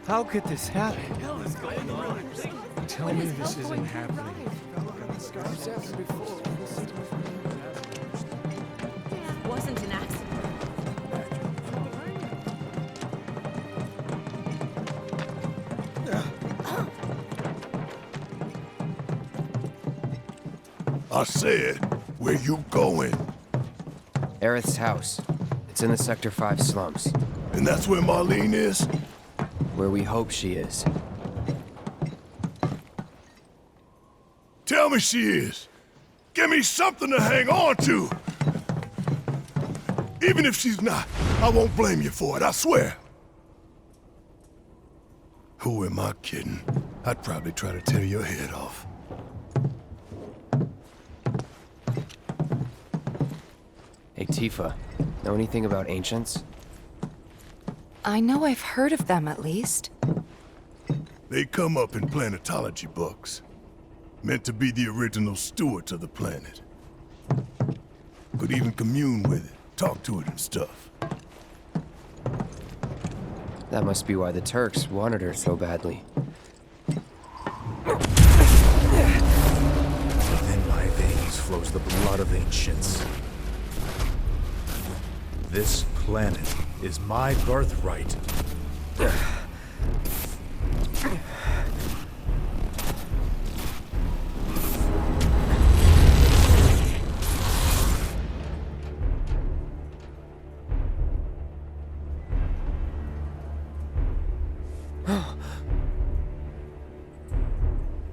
How could this happen? Tell me this isn't happening. Wasn't an accident. I said, where you going? Aerith's house. It's in the Sector 5 slums. And that's where Marlene is? Where we hope she is. Tell me she is. Give me something to hang on to. Even if she's not, I won't blame you for it, I swear. Who am I kidding? I'd probably try to tear your head off. Hey, Tifa. Know anything about ancients? I know I've heard of them, at least. They come up in planetology books. Meant to be the original stewards of the planet. Could even commune with it, talk to it and stuff. That must be why the Turks wanted her so badly. Within my veins flows the blood of ancients. This planet is my birthright.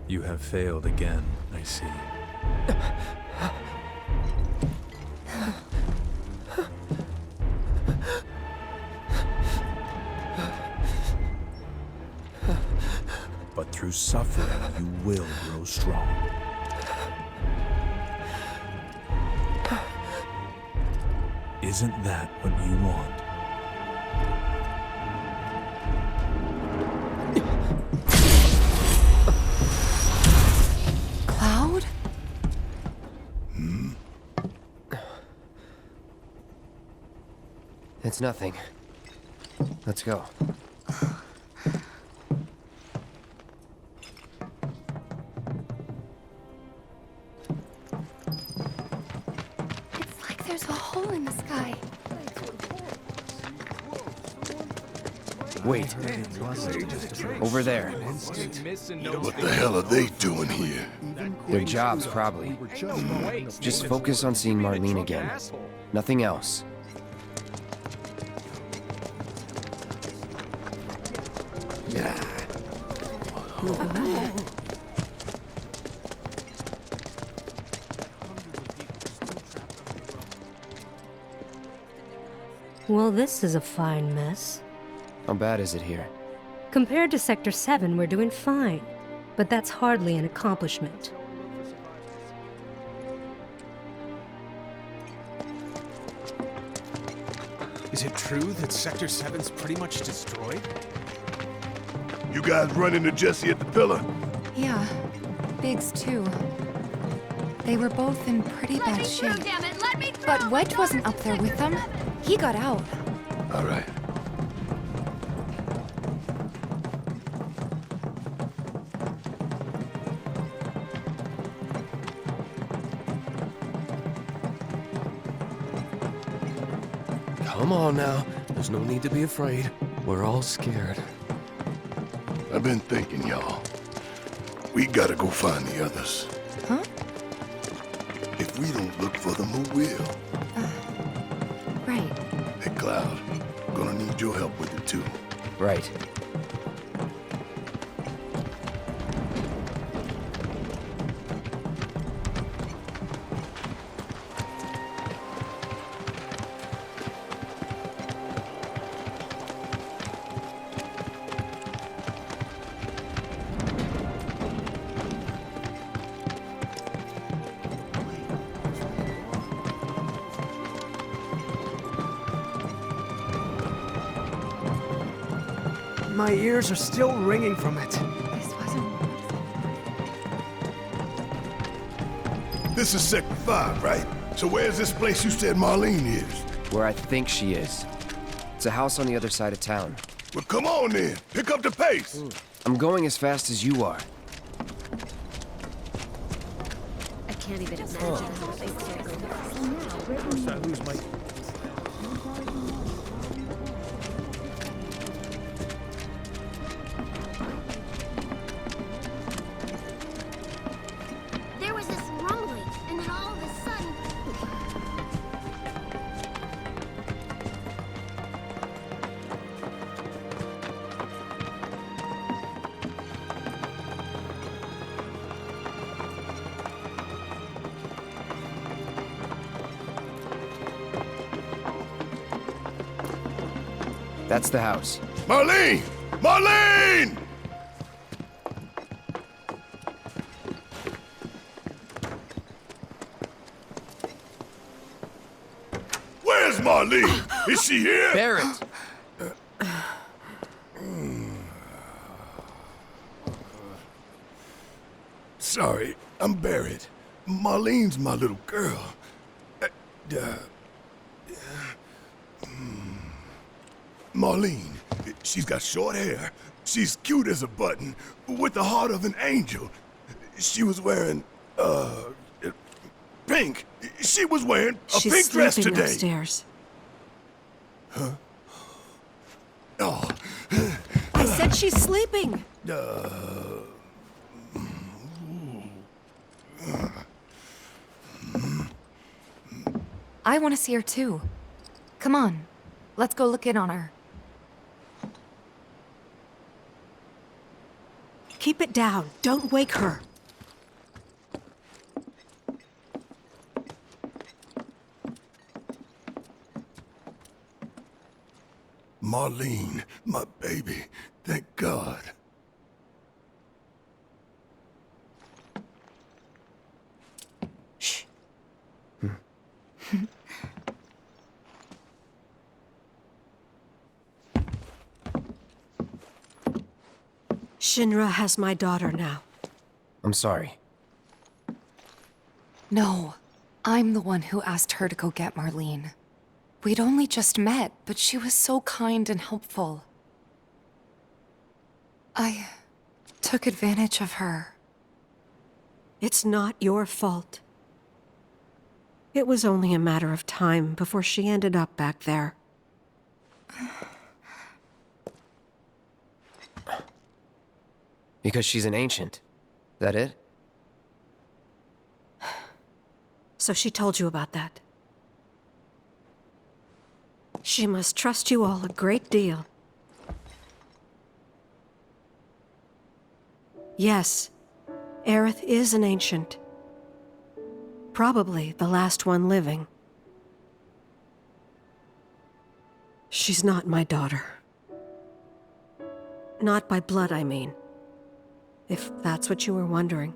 You have failed again, I see. But through suffering, you will grow strong. Isn't that what you want? Cloud? It's nothing. Let's go. It's like there's a hole in the sky. Wait. Over there. What the hell are they doing here? Their jobs, probably. Just focus on seeing Marlene again. Nothing else. Well, this is a fine mess. How bad is it here? Compared to Sector 7, we're doing fine. But that's hardly an accomplishment. Is it true that Sector 7's pretty much destroyed? You guys run into Jesse at the pillar? Yeah. Biggs, too. They were both in pretty bad shape. But Wedge wasn't up there with them. He got out. All right. Come on now. There's no need to be afraid. We're all scared. I've been thinking, y'all. We gotta go find the others. Huh? If we don't look for them, who will? Right. Hey, Cloud. Gonna need your help with it, too. Right. My ears are still ringing from it. This wasn't... This is Sector 5, right? So where's this place you said Marlene is? Where I think she is. It's a house on the other side of town. Well, come on then. Pick up the pace. I'm going as fast as you are. I can't even imagine how they There was this rumbling, and then all of a sudden... That's the house. Marlene! Marlene! Where's Marlene? Is she here? Barrett! Sorry, I'm Barrett. Marlene's my little girl. Marlene, she's got short hair. She's cute as a button, with the heart of an angel. She was wearing, pink. She was wearing a pink dress She's sleeping today. upstairs. Oh, I said she's sleeping! I want to see her too. Come on, let's go look in on her. Keep it down. Don't wake her. Marlene, my baby. Thank God. Shh. Shinra has my daughter now. I'm sorry. No, I'm the one who asked her to go get Marlene. We'd only just met, but she was so kind and helpful. I took advantage of her. It's not your fault. It was only a matter of time before she ended up back there. Because she's an ancient. That it? So she told you about that. She must trust you all a great deal. Yes, Aerith is an ancient. Probably the last one living. She's not my daughter. Not by blood, I mean. If that's what you were wondering.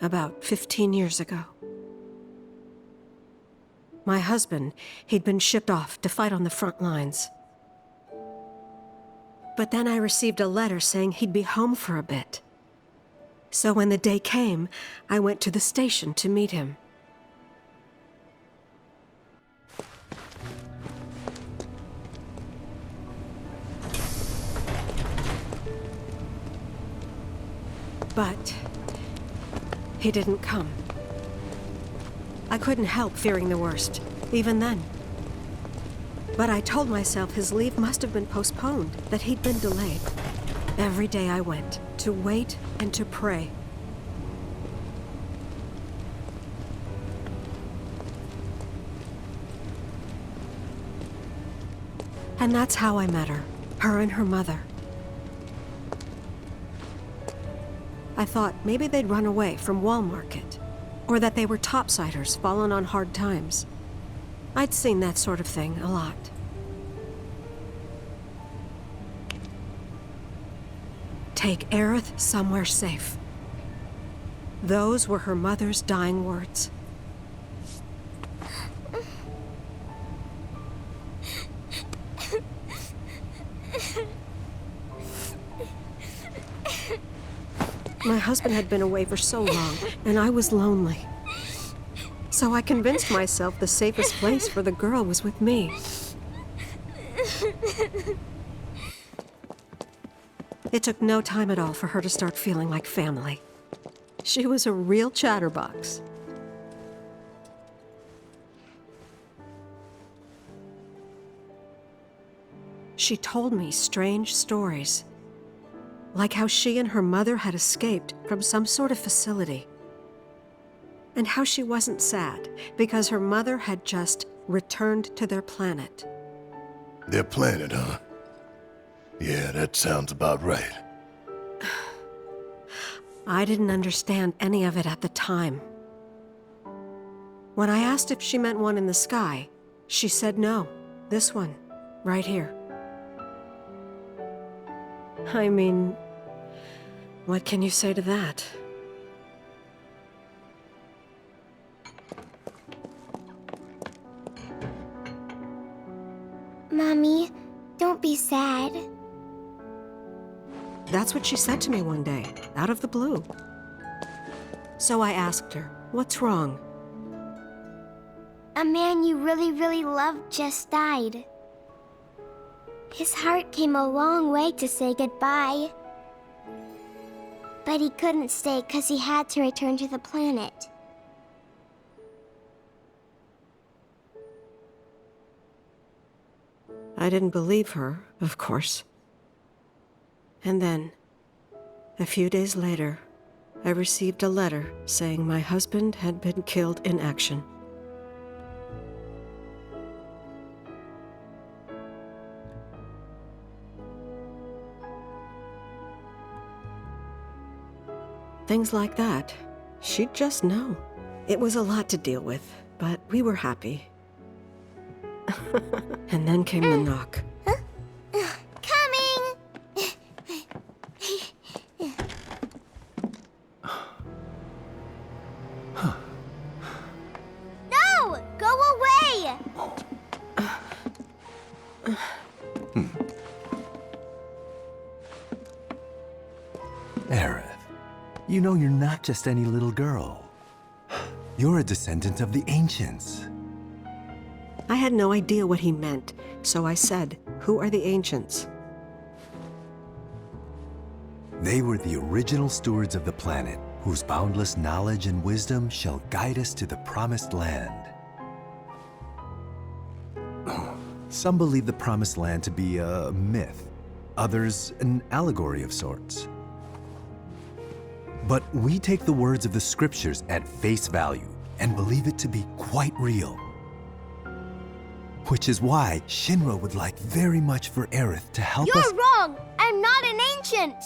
About 15 years ago. My husband, he'd been shipped off to fight on the front lines. But then I received a letter saying he'd be home for a bit. So when the day came, I went to the station to meet him. But he didn't come. I couldn't help fearing the worst, even then. But I told myself his leave must have been postponed, that he'd been delayed. Every day I went, to wait and to pray. And that's how I met her and her mother. I thought maybe they'd run away from Wall Market, or that they were topsiders fallen on hard times. I'd seen that sort of thing a lot. Take Aerith somewhere safe. Those were her mother's dying words. My husband had been away for so long, and I was lonely. So I convinced myself the safest place for the girl was with me. It took no time at all for her to start feeling like family. She was a real chatterbox. She told me strange stories, like how she and her mother had escaped from some sort of facility, and how she wasn't sad because her mother had just returned to their planet. Their planet, huh? Yeah, that sounds about right. I didn't understand any of it at the time. When I asked if she meant one in the sky, she said no, this one, right here. I mean, what can you say to that? Mommy, don't be sad. That's what she said to me one day, out of the blue. So I asked her, what's wrong? A man you really, really loved just died. His heart came a long way to say goodbye. But he couldn't stay because he had to return to the planet. I didn't believe her, of course. And then, a few days later, I received a letter saying my husband had been killed in action. Things like that, she'd just know. It was a lot to deal with, but we were happy. And then came the knock. Coming! No! Go away! Aerith, you know you're not just any little girl. You're a descendant of the Ancients. I had no idea what he meant, so I said, "Who are the Ancients?" They were the original stewards of the planet, whose boundless knowledge and wisdom shall guide us to the promised land. Some believe the promised land to be a myth, others an allegory of sorts. But we take the words of the scriptures at face value and believe it to be quite real. Which is why Shinra would like very much for Aerith to help us— You're wrong! I'm not an ancient!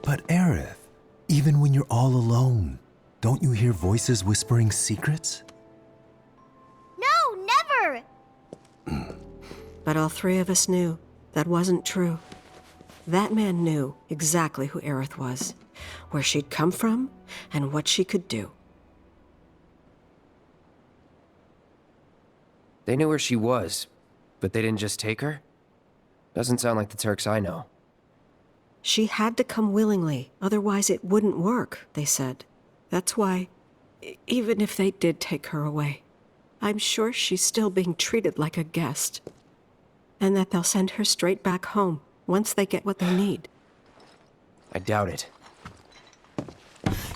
But Aerith, even when you're all alone, don't you hear voices whispering secrets? No, never! But all three of us knew that wasn't true. That man knew exactly who Aerith was, where she'd come from, and what she could do. They knew where she was, but they didn't just take her? Doesn't sound like the Turks I know. She had to come willingly, otherwise it wouldn't work, they said. That's why, even if they did take her away, I'm sure she's still being treated like a guest. And that they'll send her straight back home once they get what they need. I doubt it.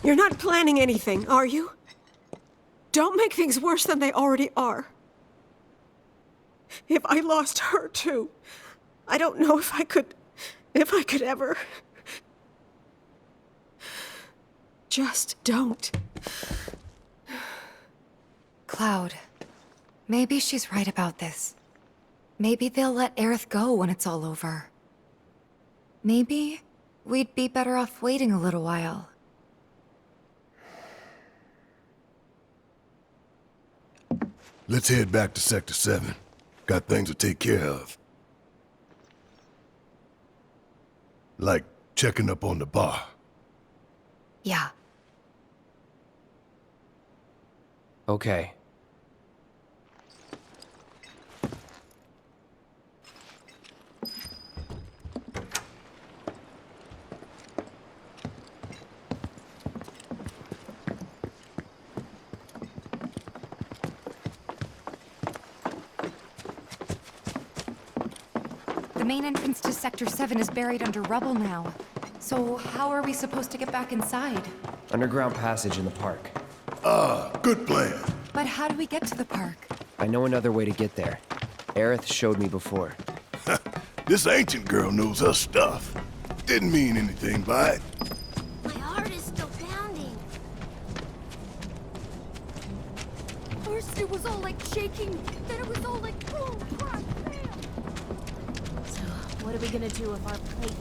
You're not planning anything, are you? Don't make things worse than they already are. If I lost her too, I don't know if I could ever. Just don't. Cloud, maybe she's right about this. Maybe they'll let Aerith go when it's all over. Maybe we'd be better off waiting a little while. Let's head back to Sector 7. Got things to take care of. Like checking up on the bar. Yeah. Okay. main entrance to Sector 7 is buried under rubble now. So how are we supposed to get back inside? Underground passage in the park. Good plan. But how do we get to the park? I know another way to get there. Aerith showed me before. This ancient girl knows her stuff. Didn't mean anything by it. My heart is still pounding. First it was all like shaking, then it was all like boom, crack, bam. So, what are we gonna do if our plate?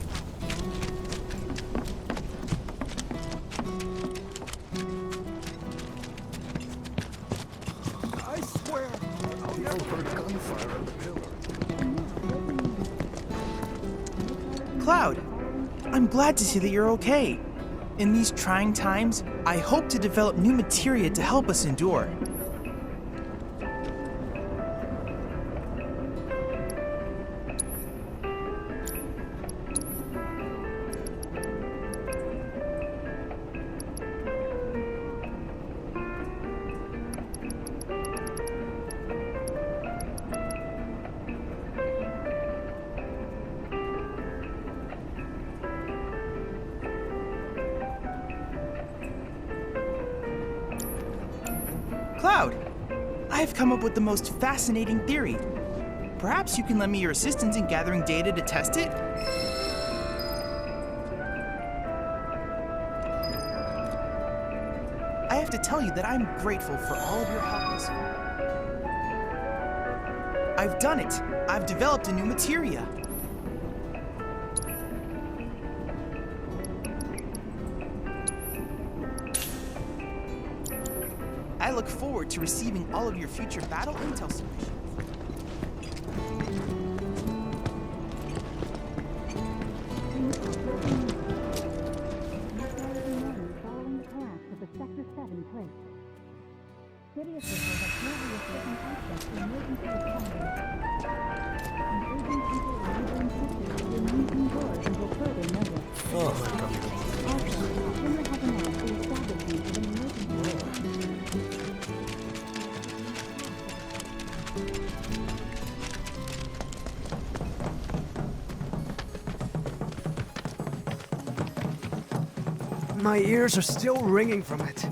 I swear, I'll never heard gunfire on the pillar. Cloud, I'm glad to see that you're okay. In these trying times, I hope to develop new materia to help us endure. Cloud, I have come up with the most fascinating theory. Perhaps you can lend me your assistance in gathering data to test it? I have to tell you that I'm grateful for all of your help thus far. I've done it. I've developed a new materia. I look forward to receiving all of your future battle intel submissions. My ears are still ringing from it.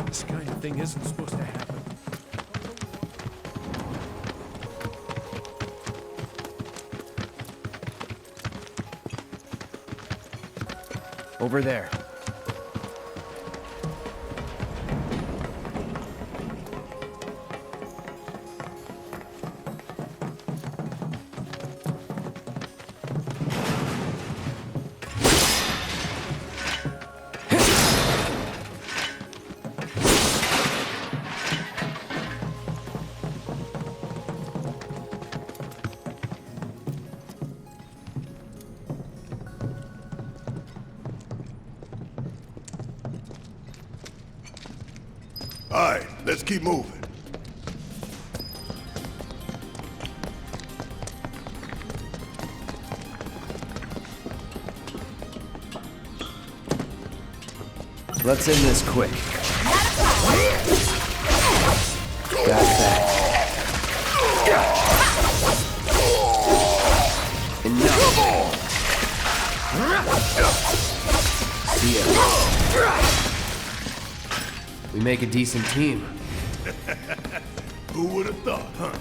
This kind of thing isn't supposed to happen. Over there. All right, let's keep moving. Let's end this quick. Got that. Enough. See ya. We make a decent team. Who would have thought, huh?